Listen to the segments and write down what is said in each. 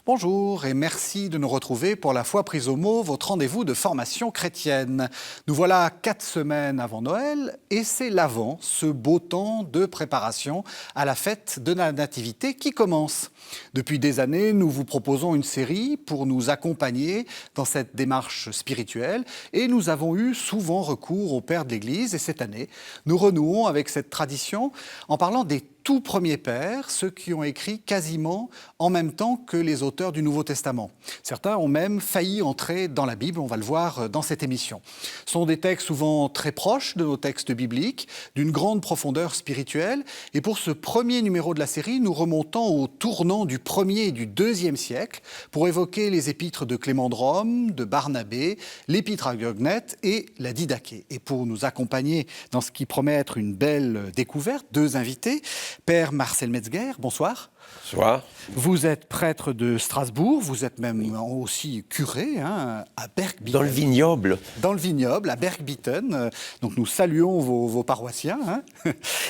Bonjour et merci de nous retrouver pour La Foi prise au mot, votre rendez-vous de formation chrétienne. Nous voilà 4 semaines avant Noël et c'est l'Avent, ce beau temps de préparation à la fête de la Nativité qui commence. Depuis des années, nous vous proposons une série pour nous accompagner dans cette démarche spirituelle et nous avons eu souvent recours au Père de l'Église et cette année, nous renouons avec cette tradition en parlant des tout premiers pères, ceux qui ont écrit quasiment en même temps que les auteurs du Nouveau Testament. Certains ont même failli entrer dans la Bible, on va le voir dans cette émission. Ce sont des textes souvent très proches de nos textes bibliques, d'une grande profondeur spirituelle. Et pour ce premier numéro de la série, nous remontons au tournant du 1er et du 2e siècle pour évoquer les épîtres de Clément de Rome, de Barnabé, l'épître à Gognette et la Didaché. Et pour nous accompagner dans ce qui promet être une belle découverte, 2 invités. Père Marcel Metzger, bonsoir. Bonsoir. Vous êtes prêtre de Strasbourg, vous êtes même aussi curé à Berg-Bitten. Dans le vignoble. Dans le vignoble, à Berg-Bitten. Donc nous saluons vos paroissiens.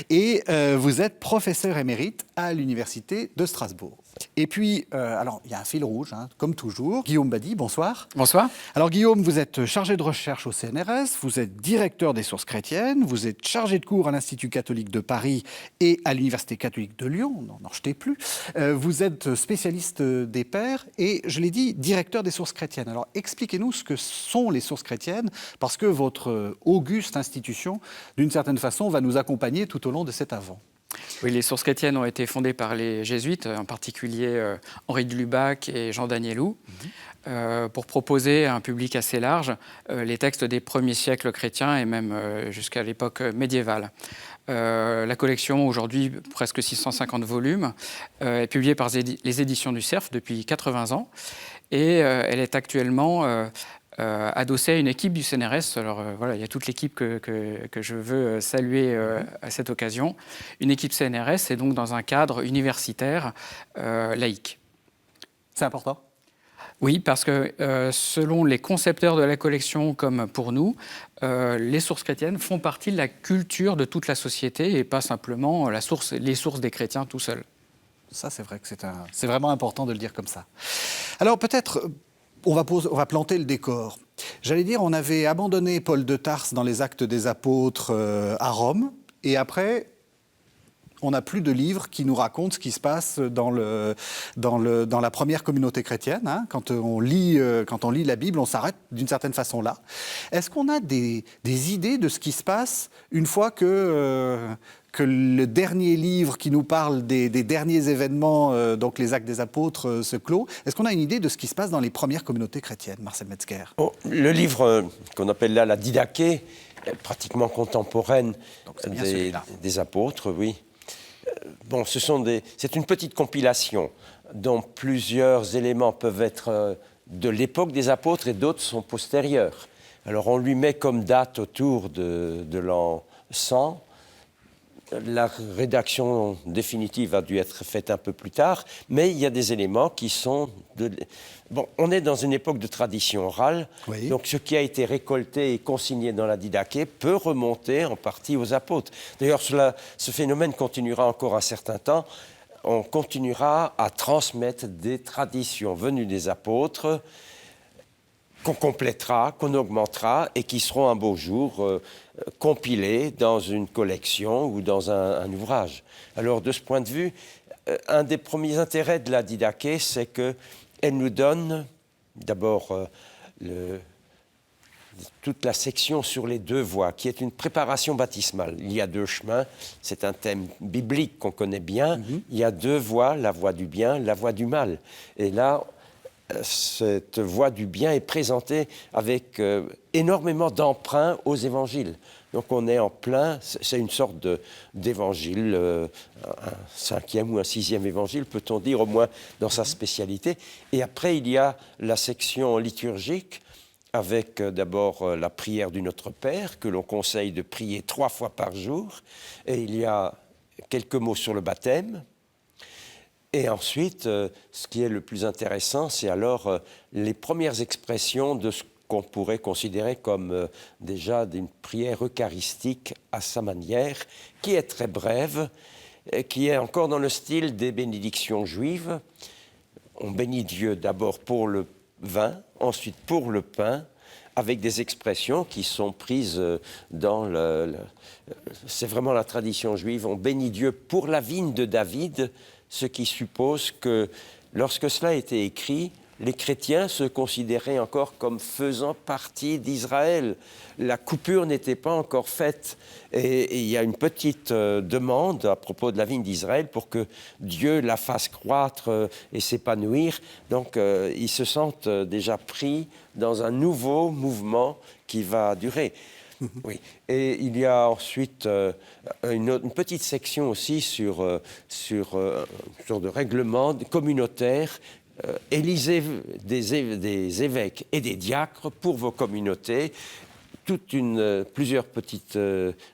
Et vous êtes professeur émérite à l'Université de Strasbourg. Et puis, alors, il y a un fil rouge, comme toujours. Guillaume Badi, bonsoir. Bonsoir. Alors, Guillaume, vous êtes chargé de recherche au CNRS, vous êtes directeur des sources chrétiennes, vous êtes chargé de cours à l'Institut catholique de Paris et à l'Université catholique de Lyon, n'en jetez plus. Vous êtes spécialiste des pères et, je l'ai dit, directeur des sources chrétiennes. Alors, expliquez-nous ce que sont les sources chrétiennes, parce que votre auguste institution, d'une certaine façon, va nous accompagner tout au long de cet Avent. Oui, les sources chrétiennes ont été fondées par les jésuites, en particulier Henri de Lubac et Jean Danielou, pour proposer à un public assez large les textes des premiers siècles chrétiens et même jusqu'à l'époque médiévale. La collection, aujourd'hui presque 650 volumes, est publiée par les éditions du Cerf depuis 80 ans et elle est actuellement adossé à une équipe du CNRS. Alors voilà, il y a toute l'équipe que je veux saluer à cette occasion. Une équipe CNRS et donc dans un cadre universitaire laïque. C'est important ? Oui, parce que selon les concepteurs de la collection comme pour nous, les sources chrétiennes font partie de la culture de toute la société et pas simplement les sources des chrétiens tout seuls. Ça, c'est vrai que c'est vraiment important de le dire comme ça. Alors peut-être... On va planter le décor. J'allais dire, on avait abandonné Paul de Tarse dans les Actes des Apôtres à Rome, et après, on n'a plus de livres qui nous racontent ce qui se passe dans la première communauté chrétienne. Quand on lit la Bible, on s'arrête d'une certaine façon là. Est-ce qu'on a des idées de ce qui se passe une fois que le dernier livre qui nous parle des derniers événements, donc les Actes des Apôtres, se clôt? Est-ce qu'on a une idée de ce qui se passe dans les premières communautés chrétiennes, Marcel Metzger? Le livre qu'on appelle là la Didaché, pratiquement contemporaine des apôtres, oui. Bon, c'est une petite compilation dont plusieurs éléments peuvent être de l'époque des apôtres et d'autres sont postérieurs. Alors on lui met comme date autour de l'an 100. La rédaction définitive a dû être faite un peu plus tard, mais il y a des éléments qui sont... Bon, on est dans une époque de tradition orale, oui. Donc ce qui a été récolté et consigné dans la Didaché peut remonter en partie aux apôtres. D'ailleurs, ce phénomène continuera encore un certain temps. On continuera à transmettre des traditions venues des apôtres qu'on complétera, qu'on augmentera et qui seront un beau jour compilés dans une collection ou dans un ouvrage. Alors, de ce point de vue, un des premiers intérêts de la Didaché, c'est qu'elle nous donne d'abord toute la section sur les 2 voies, qui est une préparation baptismale. Il y a 2 chemins, c'est un thème biblique qu'on connaît bien. Il y a 2 voies, la voie du bien, la voie du mal. Et là, cette voie du bien est présentée avec énormément d'emprunts aux évangiles. Donc on est en plein, c'est une sorte d'évangile, un 5e ou un 6e évangile, peut-on dire, au moins dans sa spécialité. Et après, il y a la section liturgique, avec d'abord la prière du Notre Père, que l'on conseille de prier 3 fois par jour. Et il y a quelques mots sur le baptême. Et ensuite, ce qui est le plus intéressant, c'est alors les premières expressions de ce qu'on pourrait considérer comme déjà d'une prière eucharistique à sa manière, qui est très brève, qui est encore dans le style des bénédictions juives. On bénit Dieu d'abord pour le vin, ensuite pour le pain, avec des expressions qui sont prises dans c'est vraiment la tradition juive. On bénit Dieu pour la vigne de David, ce qui suppose que lorsque cela a été écrit, les chrétiens se considéraient encore comme faisant partie d'Israël. La coupure n'était pas encore faite. Et il y a une petite demande à propos de la vigne d'Israël pour que Dieu la fasse croître et s'épanouir. Donc, ils se sentent déjà pris dans un nouveau mouvement qui va durer. Oui. Et il y a ensuite une petite section aussi sur une sorte de règlement communautaire. Élisez des évêques et des diacres pour vos communautés. Plusieurs petites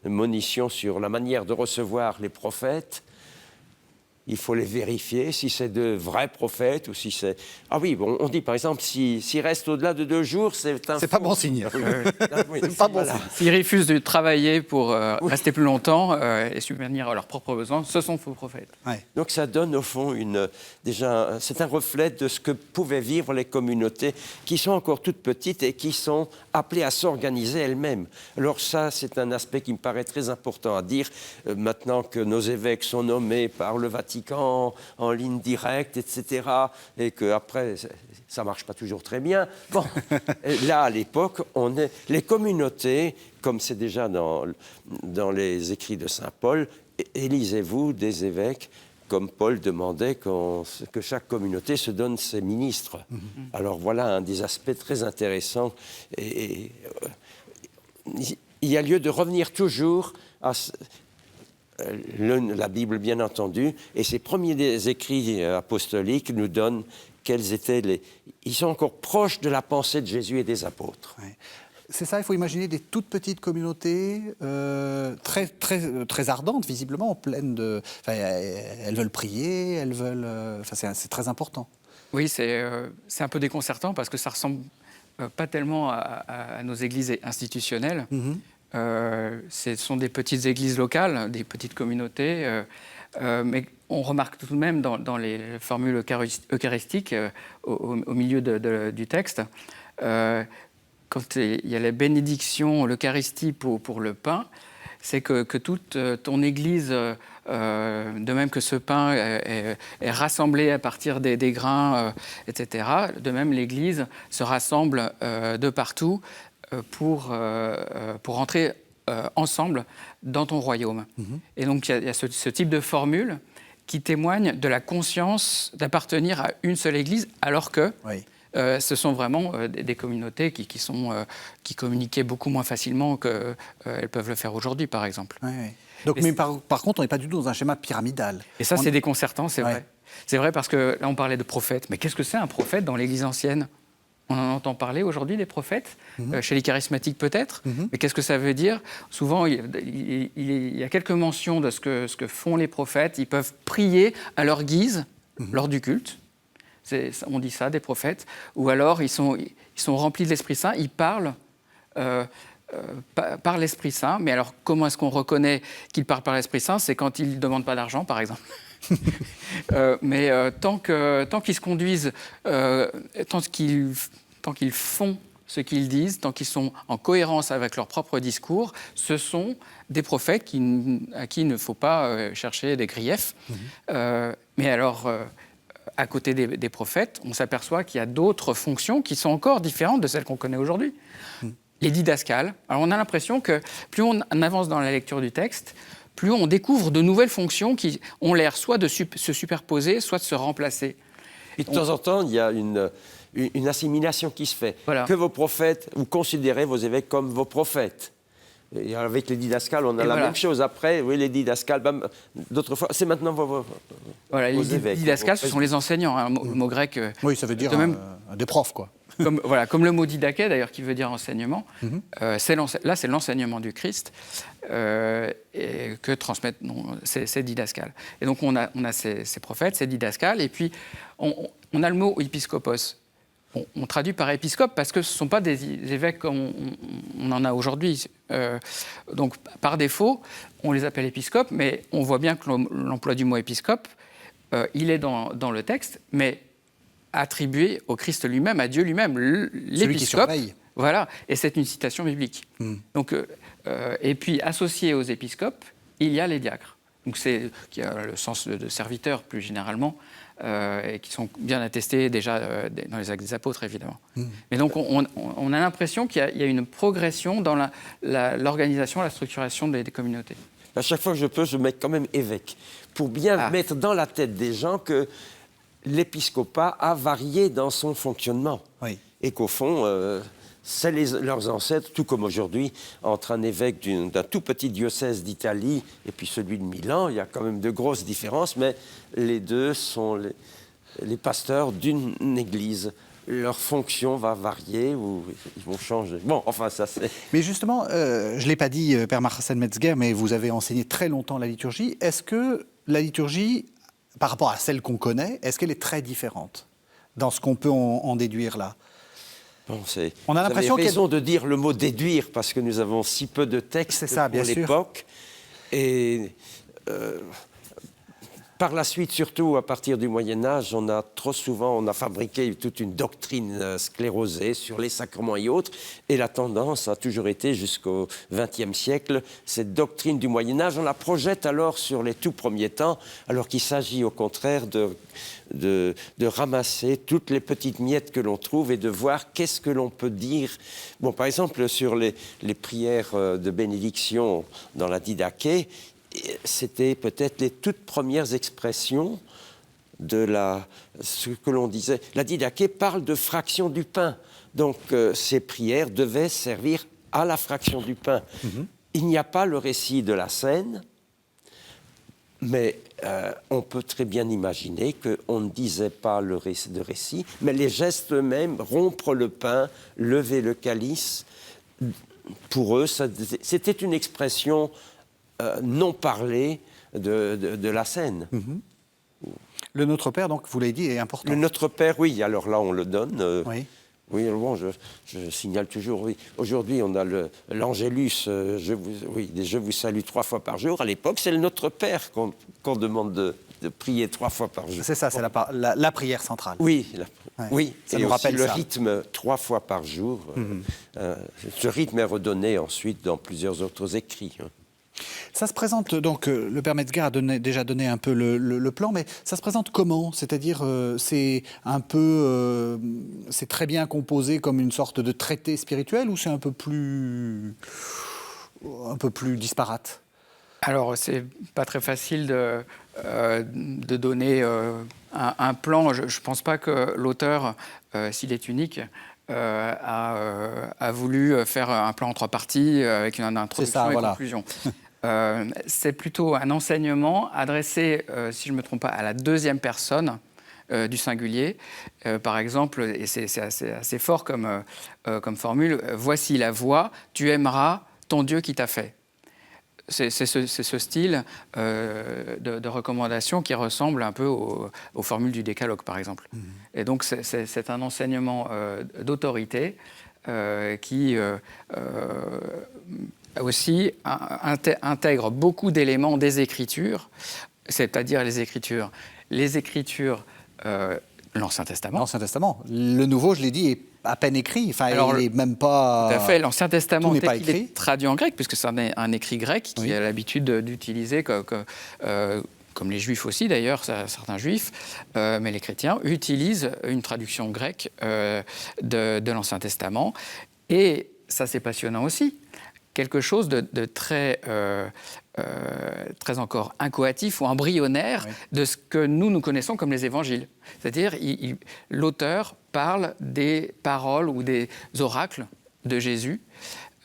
monitions sur la manière de recevoir les prophètes. Il faut les vérifier, si c'est de vrais prophètes ou si c'est... Ah oui, bon, on dit par exemple, s'il reste au-delà de 2 jours, c'est un... C'est pas bon signe. Oui, c'est pas bon signe. S'ils refusent de travailler pour rester plus longtemps et subvenir à leurs propres besoins, ce sont faux prophètes. Ouais. Donc ça donne au fond c'est un reflet de ce que pouvaient vivre les communautés qui sont encore toutes petites et qui sont appelées à s'organiser elles-mêmes. Alors ça, c'est un aspect qui me paraît très important à dire, maintenant que nos évêques sont nommés par le Vatican en ligne directe, etc., et qu'après, ça ne marche pas toujours très bien. Bon, là, à l'époque, les communautés, comme c'est déjà dans les écrits de saint Paul, élisez-vous des évêques, comme Paul demandait que chaque communauté se donne ses ministres. Alors voilà un des aspects très intéressants. Et il y a lieu de revenir toujours à... la Bible, bien entendu, et ces premiers écrits apostoliques nous donnent quels étaient Ils sont encore proches de la pensée de Jésus et des apôtres. Ouais. C'est ça, il faut imaginer des toutes petites communautés, très, très, très ardentes, visiblement, pleines de... Enfin, elles veulent prier, elles veulent... c'est très important. Oui, c'est un peu déconcertant parce que ça ressemble pas tellement à nos églises institutionnelles. Ce sont des petites églises locales, des petites communautés, mais on remarque tout de même dans les formules eucharistiques, au milieu du texte, quand il y a la bénédiction, l'Eucharistie pour le pain, c'est que toute ton église, de même que ce pain est rassemblé à partir des grains, etc., de même l'église se rassemble de partout pour entrer ensemble dans ton royaume. Et donc il y a ce type de formule qui témoigne de la conscience d'appartenir à une seule église, alors que ce sont vraiment des communautés qui communiquaient beaucoup moins facilement qu'elles peuvent le faire aujourd'hui, par exemple. Donc, mais par contre, on n'est pas du tout dans un schéma pyramidal. Et ça, c'est déconcertant, c'est vrai. C'est vrai parce que là, on parlait de prophètes. Mais qu'est-ce que c'est un prophète dans l'Église ancienne ? On en entend parler aujourd'hui des prophètes, chez les charismatiques peut-être, mais qu'est-ce que ça veut dire ? Souvent, il y a quelques mentions de ce que font les prophètes. Ils peuvent prier à leur guise lors du culte. On dit ça, des prophètes. Ou alors, ils sont remplis de l'Esprit Saint, ils parlent par l'Esprit Saint. Mais alors, comment est-ce qu'on reconnaît qu'ils parlent par l'Esprit Saint ? C'est quand ils ne demandent pas d'argent, par exemple. Mais tant qu'ils se conduisent, tant qu'ils font ce qu'ils disent, tant qu'ils sont en cohérence avec leur propre discours, ce sont des prophètes à qui il ne faut pas chercher des griefs. Mais alors, à côté des prophètes, on s'aperçoit qu'il y a d'autres fonctions qui sont encore différentes de celles qu'on connaît aujourd'hui. Les didascales. Alors on a l'impression que plus on avance dans la lecture du texte, plus on découvre de nouvelles fonctions qui ont l'air soit de se superposer, soit de se remplacer. Et de temps en temps, il y a une assimilation qui se fait. Voilà. Que vos prophètes, vous considérez vos évêques comme vos prophètes. Et avec les didascales, on a la même chose. Après, oui, les didascales, d'autres fois, c'est maintenant vos voilà, vos les évêques. didascales, ce sont les enseignants. Le mot grec... Oui, ça veut dire des profs, quoi. Comme le mot didaké, d'ailleurs, qui veut dire enseignement, là, c'est l'enseignement du Christ et que transmettent ces didascales. Et donc, on a ces prophètes, ces didascales, et puis on a le mot épiscopos. On traduit par épiscope parce que ce ne sont pas des évêques comme on en a aujourd'hui. Donc, par défaut, on les appelle épiscopes, mais on voit bien que l'emploi du mot épiscope, il est dans le texte, mais attribué au Christ lui-même, à Dieu lui-même, l'épiscope. Voilà, et c'est une citation biblique. Donc, et puis, associé aux épiscopes, il y a les diacres. Donc, qui a le sens de serviteur, plus généralement, et qui sont bien attestés déjà dans les Actes des Apôtres, évidemment. Mais donc, on a l'impression qu'il y a une progression dans l'organisation, la structuration des communautés. À chaque fois que je peux, je mets quand même évêque, pour bien mettre dans la tête des gens que l'épiscopat a varié dans son fonctionnement. Oui. Et qu'au fond, c'est leurs ancêtres, tout comme aujourd'hui, entre un évêque d'un tout petit diocèse d'Italie et puis celui de Milan, il y a quand même de grosses différences, mais les deux sont les pasteurs d'une église. Leur fonction va varier ou ils vont changer. Bon, enfin, ça c'est... Mais justement, je ne l'ai pas dit, Père Marcel Metzger, mais vous avez enseigné très longtemps la liturgie. Est-ce que la liturgie, par rapport à celle qu'on connaît, est-ce qu'elle est très différente dans ce qu'on peut en déduire là? Bon, on a l'impression qu'il y a raison de dire le mot déduire parce que nous avons si peu de textes pour l'époque. Et par la suite, surtout à partir du Moyen-Âge, on a fabriqué toute une doctrine sclérosée sur les sacrements et autres. Et la tendance a toujours été, jusqu'au XXe siècle, cette doctrine du Moyen-Âge, on la projette alors sur les tout premiers temps, alors qu'il s'agit au contraire de ramasser toutes les petites miettes que l'on trouve et de voir qu'est-ce que l'on peut dire. Bon, par exemple, sur les prières de bénédiction dans la Didaché, c'était peut-être les toutes premières expressions de ce que l'on disait. La Didaché parle de fraction du pain. Donc, ces prières devaient servir à la fraction du pain. Il n'y a pas le récit de la scène, mais on peut très bien imaginer qu'on ne disait pas de récit, mais les gestes eux-mêmes, rompre le pain, lever le calice, pour eux, c'était une expression non parlée de la scène. Le Notre Père, donc, vous l'avez dit, est important. Le Notre Père, oui, alors là, on le donne. Oui. Oui, bon, je signale toujours, oui. Aujourd'hui, on a l'Angélus, je vous salue 3 fois par jour. À l'époque, c'est le Notre Père qu'on demande de prier 3 fois par jour. C'est ça, c'est la prière centrale. Oui, oui. Ça et nous aussi rappelle le ça. rythme 3 fois par jour. Ce rythme est redonné ensuite dans plusieurs autres écrits. Ça se présente, donc, le Père Metzger a déjà donné un peu le plan, mais ça se présente comment? C'est-à-dire, c'est très bien composé comme une sorte de traité spirituel ou c'est un peu plus disparate? Alors, c'est pas très facile de donner un plan. Je ne pense pas que l'auteur, s'il est unique, a voulu faire un plan en 3 parties avec une introduction et conclusion. C'est plutôt un enseignement adressé, si je ne me trompe pas, à la 2e personne du singulier. Par exemple, et c'est assez fort comme formule, « Voici la voie, tu aimeras ton Dieu qui t'a fait ». C'est ce style de recommandation qui ressemble un peu aux formules du décalogue, par exemple. Et donc, c'est un enseignement d'autorité qui aussi intègre beaucoup d'éléments des Écritures, c'est-à-dire les Écritures, l'Ancien Testament. L'Ancien Testament. Le Nouveau, je l'ai dit, est à peine écrit. Enfin, il n'est même pas... Tout à fait. L'Ancien Testament, tel qu'il est traduit en grec, puisque c'est un écrit grec qui a l'habitude d'utiliser, comme les Juifs aussi d'ailleurs, certains Juifs, mais les chrétiens utilisent une traduction grecque de l'Ancien Testament. Et ça, c'est passionnant aussi. Quelque chose de très encore inchoatif ou embryonnaire de ce que nous connaissons comme les évangiles. C'est-à-dire, l'auteur parle des paroles ou des oracles de Jésus,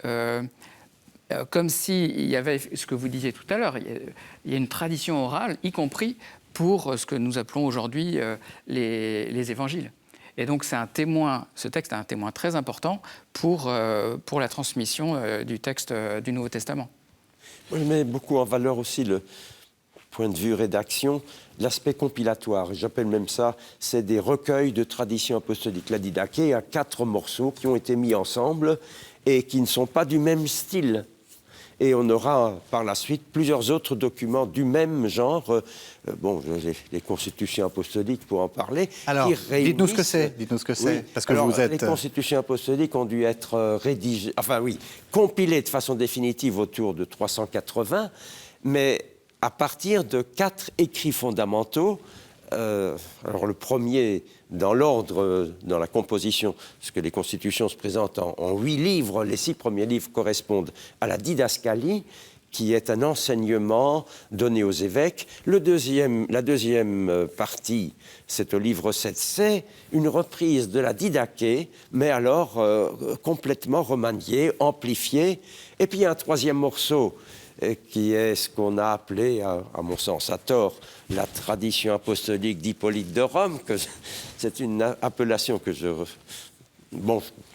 comme s'il y avait, ce que vous disiez tout à l'heure, il y a une tradition orale, y compris pour ce que nous appelons aujourd'hui les évangiles. Et donc c'est un témoin, ce texte est un témoin très important pour la transmission du texte du Nouveau Testament. Moi, je mets beaucoup en valeur aussi le point de vue rédaction, l'aspect compilatoire. J'appelle même ça, c'est des recueils de traditions apostoliques. La Didaché a 4 morceaux qui ont été mis ensemble et qui ne sont pas du même style. Et on aura par la suite plusieurs autres documents du même genre. Les constitutions apostoliques pour en parler. Alors, dites-nous ce que c'est. Oui. Parce que vous êtes... Les constitutions apostoliques ont dû être compilées de façon définitive autour de 380, mais à partir de 4 écrits fondamentaux. Alors le premier, dans l'ordre, dans la composition, parce que les constitutions se présentent en 8 livres, les 6 premiers livres correspondent à la didascalie, qui est un enseignement donné aux évêques. La deuxième partie, c'est au livre 7, c'est une reprise de la Didaché, mais alors complètement remaniée, amplifiée. Et puis il y a un troisième morceau, qui est ce qu'on a appelé, à mon sens à tort, la tradition apostolique d'Hippolyte de Rome, que c'est une appellation que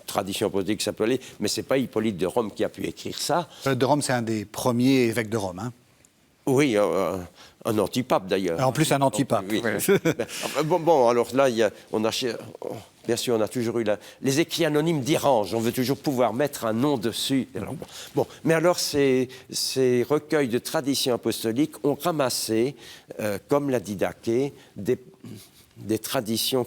tradition apostolique s'appelait, mais ce n'est pas Hippolyte de Rome qui a pu écrire ça. De Rome, c'est un des premiers évêques de Rome, hein. Oui, un antipape d'ailleurs. En plus, un antipape. Oui. Alors là, bien sûr, on a toujours eu les écrits anonymes d'Irange. On veut toujours pouvoir mettre un nom dessus. Alors, mais alors, ces recueils de traditions apostoliques ont ramassé, comme la Didaché, des traditions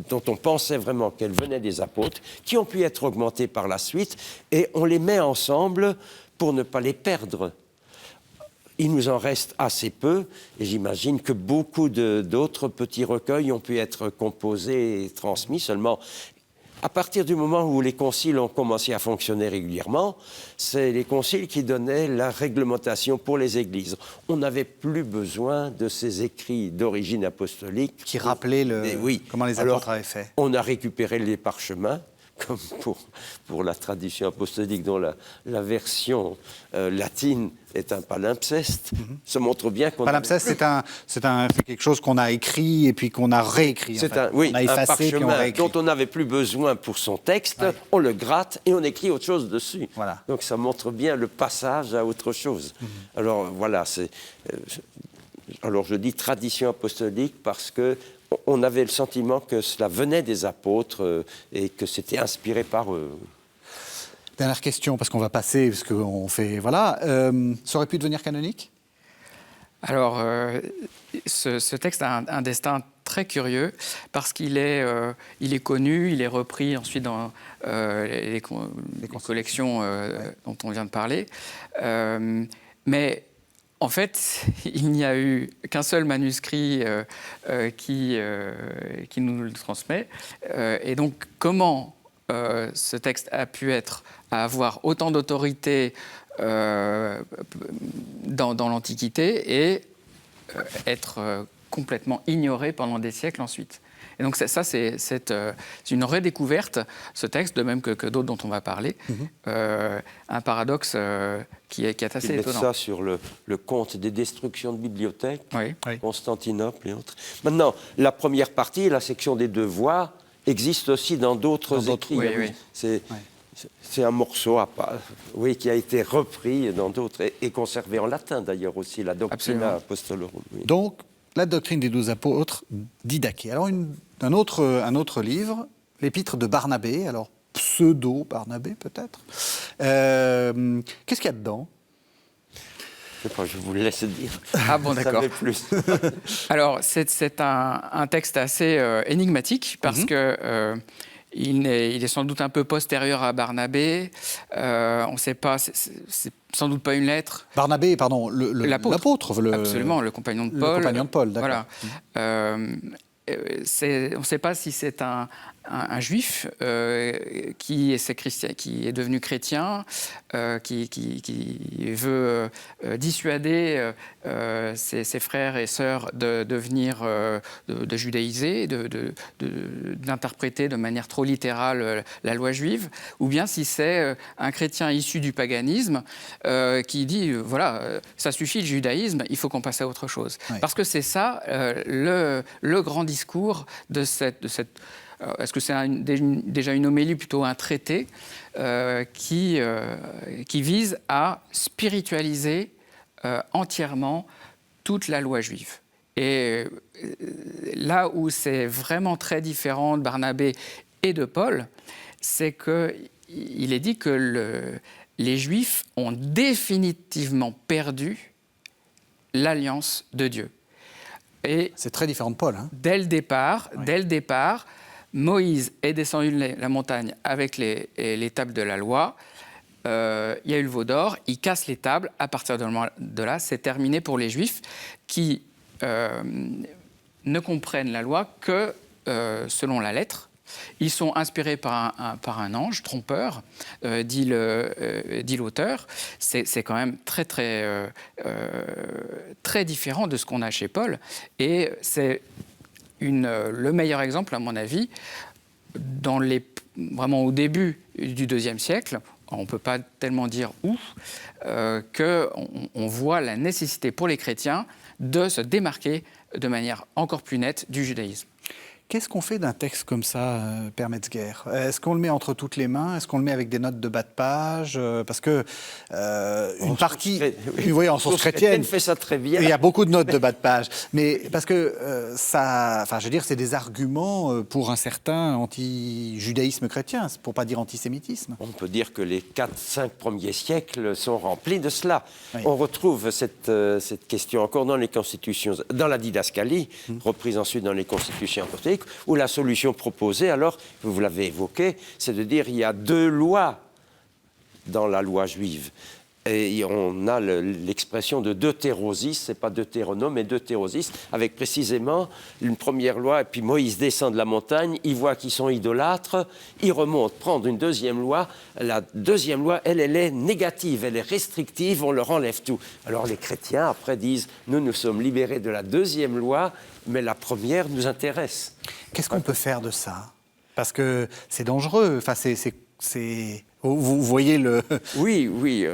dont on pensait vraiment qu'elles venaient des apôtres, qui ont pu être augmentées par la suite, et on les met ensemble pour ne pas les perdre. Il nous en reste assez peu, et j'imagine que beaucoup d'autres petits recueils ont pu être composés et transmis. Seulement, à partir du moment où les conciles ont commencé à fonctionner régulièrement, c'est les conciles qui donnaient la réglementation pour les églises. On n'avait plus besoin de ces écrits d'origine apostolique. Qui rappelaient comment les apôtres avaient fait. On a récupéré les parchemins, comme pour la tradition apostolique, dont la version latine est un palimpseste. Ça montre bien qu'on... Palimpseste, c'est quelque chose qu'on a écrit et puis qu'on a réécrit. On a effacé, puis on réécrit. Dont on n'avait plus besoin pour son texte, on le gratte et on écrit autre chose dessus. Voilà. Donc ça montre bien le passage à autre chose. Alors voilà, alors je dis tradition apostolique parce que on avait le sentiment que cela venait des apôtres et que c'était inspiré par eux. Dernière question, parce qu'on va passer, parce qu'on fait... Voilà. Ça aurait pu devenir canonique ? Alors, ce texte a un destin très curieux, parce qu'il est connu, il est repris ensuite dans les collections dont on vient de parler. Mais... En fait, il n'y a eu qu'un seul manuscrit qui nous le transmet. Et donc, comment ce texte a pu avoir autant d'autorité dans l'Antiquité et être complètement ignoré pendant des siècles ensuite. Et donc c'est une redécouverte, ce texte, de même que d'autres dont on va parler, un paradoxe qui est assez étonnant. Ça sur le compte des destructions de bibliothèques, oui. Constantinople et autres. Maintenant, la première partie, la section des devoirs, existe aussi dans d'autres écrits. Oui. C'est un morceau qui a été repris dans d'autres et conservé en latin d'ailleurs aussi, la Doctrina Apostolorum. Oui. Donc, la doctrine des 12 apôtres, Didaché. Alors, un autre livre, l'épître de Barnabé, alors pseudo-Barnabé peut-être. Qu'est-ce qu'il y a dedans ? Je sais pas, je vous le laisse dire. Ah bon, d'accord. Plus. Alors, c'est un texte assez énigmatique, parce que... il est sans doute un peu postérieur à Barnabé. On ne sait pas, c'est sans doute pas une lettre. Barnabé, pardon, l'apôtre. Absolument, le compagnon de Paul. Le compagnon de Paul, d'accord. Voilà. On ne sait pas si c'est un juif qui est devenu chrétien, qui veut dissuader ses frères et sœurs de judaïser, d'interpréter de manière trop littérale la loi juive, ou bien si c'est un chrétien issu du paganisme qui dit voilà, ça suffit le judaïsme, il faut qu'on passe à autre chose. Oui. Parce que c'est ça le grand discours de cette est-ce que c'est déjà une homélie, plutôt un traité, qui vise à spiritualiser entièrement toute la loi juive. Et là où c'est vraiment très différent de Barnabé et de Paul, c'est qu'il est dit que les Juifs ont définitivement perdu l'alliance de Dieu. Et c'est très différent de Paul. Hein. Dès le départ, Moïse est descendu de la montagne avec les tables de la loi. Il y a eu le veau d'or, il casse les tables. À partir de là, c'est terminé pour les Juifs qui ne comprennent la loi que selon la lettre. Ils sont inspirés par un ange trompeur, dit l'auteur. C'est quand même très, très, très différent de ce qu'on a chez Paul. Et c'est le meilleur exemple, à mon avis, vraiment au début du IIe siècle, on ne peut pas tellement dire où, qu'on voit la nécessité pour les chrétiens de se démarquer de manière encore plus nette du judaïsme. Qu'est-ce qu'on fait d'un texte comme ça, Père Metzger ? Est-ce qu'on le met entre toutes les mains ? Est-ce qu'on le met avec des notes de bas de page ? Parce que une partie, oui, en source chrétienne, fait ça très bien. Il y a beaucoup de notes de bas de page, mais parce que c'est des arguments pour un certain anti-judaïsme chrétien, pour pas dire antisémitisme. On peut dire que les 4-5 premiers siècles sont remplis de cela. Oui. On retrouve cette question encore dans les constitutions, dans la didascalie, reprise ensuite dans les constitutions apostoliques, où la solution proposée, alors, vous l'avez évoqué, c'est de dire qu'il y a 2 lois dans la loi juive. Et on a l'expression de deutérosis, c'est pas deutéronome, mais deutérosis, avec précisément une première loi, et puis Moïse descend de la montagne, il voit qu'ils sont idolâtres, il remonte, prendre une deuxième loi. La deuxième loi, elle est négative, elle est restrictive, on leur enlève tout. Alors les chrétiens, après, disent, nous sommes libérés de la deuxième loi, mais la première nous intéresse. Qu'est-ce qu'on peut faire de ça ? Parce que c'est dangereux, enfin, Vous voyez le... Oui.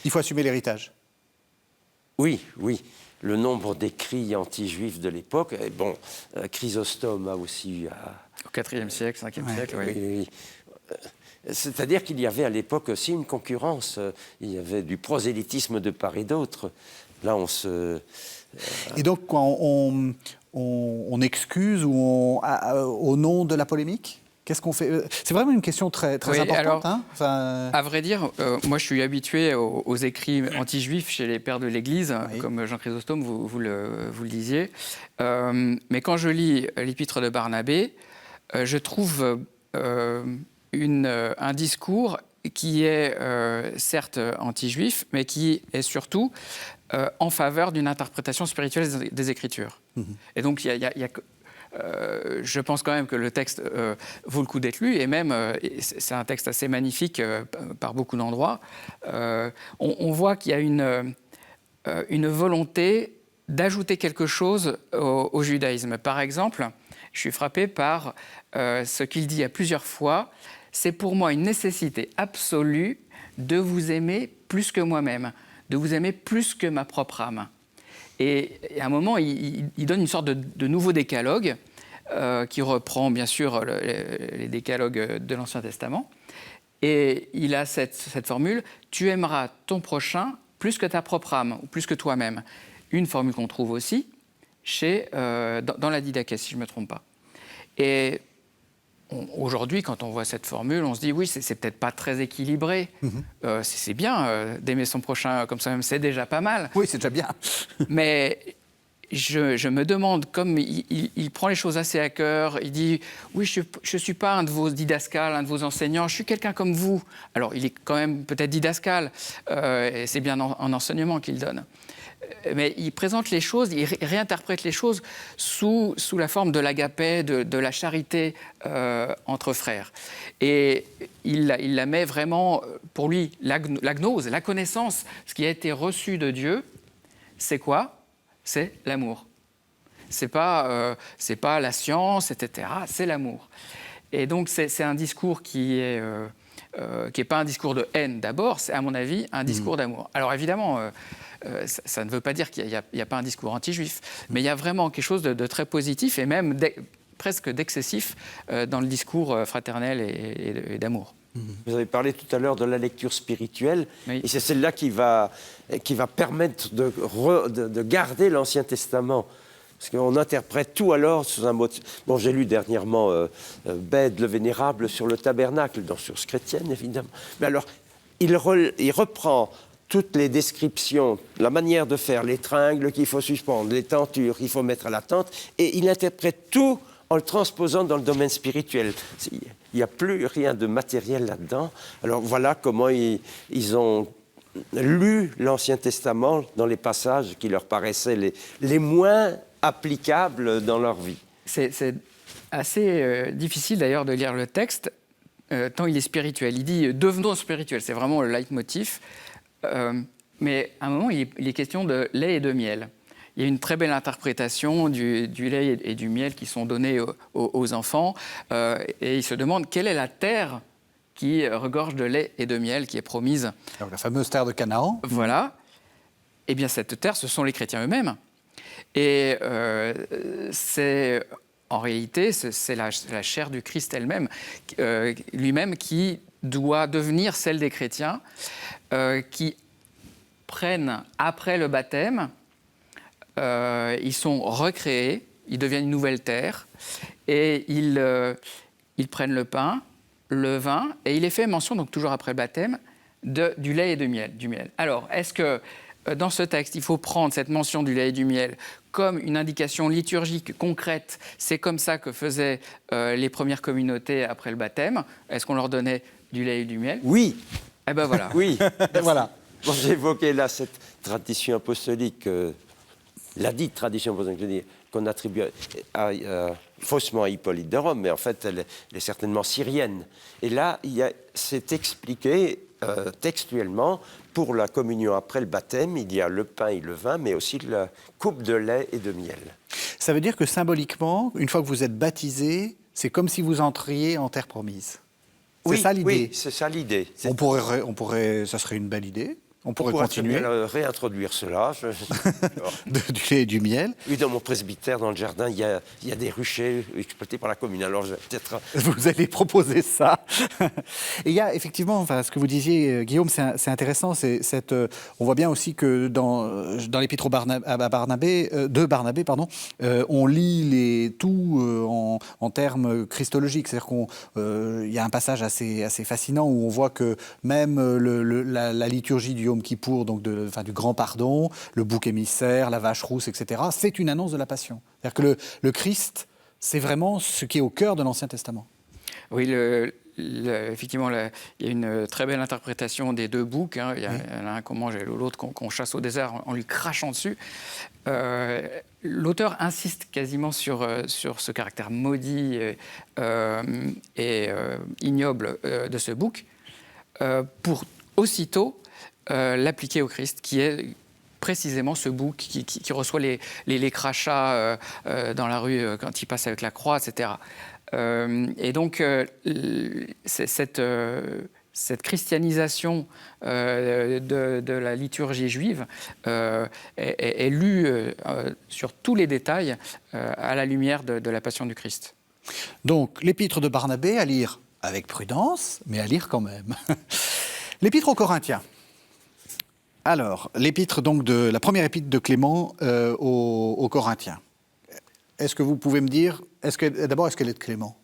Il faut assumer l'héritage. Oui. Le nombre d'écrits anti-juifs de l'époque, Chrysostome a aussi... Au IVe siècle, 5e siècle, oui. Oui. C'est-à-dire qu'il y avait à l'époque aussi une concurrence. Il y avait du prosélytisme de part et d'autre. Là, on se... Et donc, on excuse au nom de la polémique ? Qu'est-ce qu'on fait ? C'est vraiment une question très, très importante. Alors, à vrai dire, moi je suis habitué aux écrits anti-juifs chez les pères de l'Église, comme Jean Chrysostome, vous le disiez. Mais quand je lis l'épître de Barnabé, je trouve un discours qui est certes anti-juif, mais qui est surtout en faveur d'une interprétation spirituelle des Écritures. Et donc, je pense quand même que le texte vaut le coup d'être lu, et même, c'est un texte assez magnifique par beaucoup d'endroits. On voit qu'il y a une volonté d'ajouter quelque chose au judaïsme. Par exemple, je suis frappé par ce qu'il dit à plusieurs fois. C'est pour moi une nécessité absolue de vous aimer plus que moi-même, de vous aimer plus que ma propre âme. Et à un moment, il donne une sorte de nouveau décalogue qui reprend bien sûr les décalogues de l'Ancien Testament. Et il a cette formule « Tu aimeras ton prochain plus que ta propre âme ou plus que toi-même ». Une formule qu'on trouve aussi dans la Didaché, si je ne me trompe pas. Et aujourd'hui, quand on voit cette formule, on se dit oui, c'est peut-être pas très équilibré. C'est bien d'aimer son prochain comme soi-même, c'est déjà pas mal. Oui, c'est déjà bien. Mais je me demande, comme il prend les choses assez à cœur, il dit oui, je ne suis pas un de vos didascales, un de vos enseignants, je suis quelqu'un comme vous. Alors, il est quand même peut-être didascale, et c'est bien en enseignement qu'il donne. Mais il présente les choses, il réinterprète les choses sous la forme de l'agapé, de la charité entre frères. Et il la met vraiment, pour lui, la gnose, la connaissance, ce qui a été reçu de Dieu, c'est quoi ? C'est l'amour. C'est pas la science, etc. C'est l'amour. Et donc c'est un discours qui est pas un discours de haine d'abord, c'est à mon avis un discours d'amour. Alors évidemment, ça ne veut pas dire qu'il n'y a pas un discours anti-juif, mais il y a vraiment quelque chose de très positif et même presque d'excessif dans le discours fraternel et d'amour. Vous avez parlé tout à l'heure de la lecture spirituelle, oui. Et c'est celle-là qui va permettre de garder l'Ancien Testament. Parce qu'on interprète tout alors sous un mot... Bon, j'ai lu dernièrement Bède le Vénérable sur le tabernacle, dans source chrétienne évidemment. Mais alors, il reprend toutes les descriptions, la manière de faire, les tringles qu'il faut suspendre, les tentures qu'il faut mettre à la tente, et il interprète tout en le transposant dans le domaine spirituel. Il n'y a plus rien de matériel là-dedans. Alors voilà comment ils ont lu l'Ancien Testament dans les passages qui leur paraissaient les moins applicables dans leur vie. C'est assez difficile d'ailleurs de lire le texte, tant il est spirituel. Il dit « devenons spirituels », c'est vraiment le leitmotiv. Mais à un moment, il est question de lait et de miel. Il y a une très belle interprétation du lait et du miel qui sont donnés aux enfants. Et ils se demandent quelle est la terre qui regorge de lait et de miel qui est promise. Alors, la fameuse terre de Canaan. Voilà. Eh bien, cette terre, ce sont les chrétiens eux-mêmes. Et en réalité, c'est la chair du Christ elle-même, lui-même qui doit devenir celle des chrétiens, qui prennent après le baptême, ils sont recréés, ils deviennent une nouvelle terre, et ils prennent le pain, le vin, et il est fait mention, donc toujours après le baptême, du lait et du miel. Alors, est-ce que dans ce texte, il faut prendre cette mention du lait et du miel comme une indication liturgique concrète? C'est comme ça que faisaient les premières communautés après le baptême. Est-ce qu'on leur donnait du lait et du miel? Oui. Eh ben voilà. Oui. Voilà. Bon, j'ai évoqué là cette tradition apostolique, la dite tradition apostolique qu'on attribue faussement à Hippolyte de Rome, mais en fait, elle est certainement syrienne. Et là, c'est expliqué textuellement, pour la communion après le baptême, il y a le pain et le vin, mais aussi la coupe de lait et de miel. Ça veut dire que symboliquement, une fois que vous êtes baptisé, c'est comme si vous entriez en terre promise. C'est ça l'idée. Oui, c'est ça l'idée. On pourrait, ça serait une belle idée. On pourrait continuer. Réintroduire cela. Du lait et du miel. Oui, dans mon presbytère, dans le jardin, il y a des ruchers exploités par la commune. Alors, peut-être... Vous allez proposer ça. Et il y a effectivement, enfin, ce que vous disiez, Guillaume, c'est intéressant. On voit bien aussi que dans l'épître de Barnabé, on lit tout en termes christologiques. C'est-à-dire qu'il y a un passage assez fascinant où on voit que même la liturgie du Yom Kippour, donc du grand pardon, le bouc émissaire, la vache rousse, etc., c'est une annonce de la passion. C'est-à-dire que le Christ, c'est vraiment ce qui est au cœur de l'Ancien Testament. Oui, effectivement, il y a une très belle interprétation des deux boucs. Hein. Il y en a un qu'on mange et l'autre qu'on chasse au désert en lui crachant dessus. L'auteur insiste quasiment sur ce caractère maudit et ignoble de ce bouc pour aussitôt l'appliquer au Christ, qui est précisément ce bouc qui reçoit les crachats dans la rue quand il passe avec la croix, etc. Et donc, cette christianisation de la liturgie juive est lue sur tous les détails à la lumière de la passion du Christ. Donc, l'épître de Barnabé, à lire avec prudence, mais à lire quand même. L'épître aux Corinthiens. Alors, l'épître donc la première épître de Clément aux Corinthiens. Est-ce que vous pouvez me dire, d'abord, est-ce qu'elle est de Clément?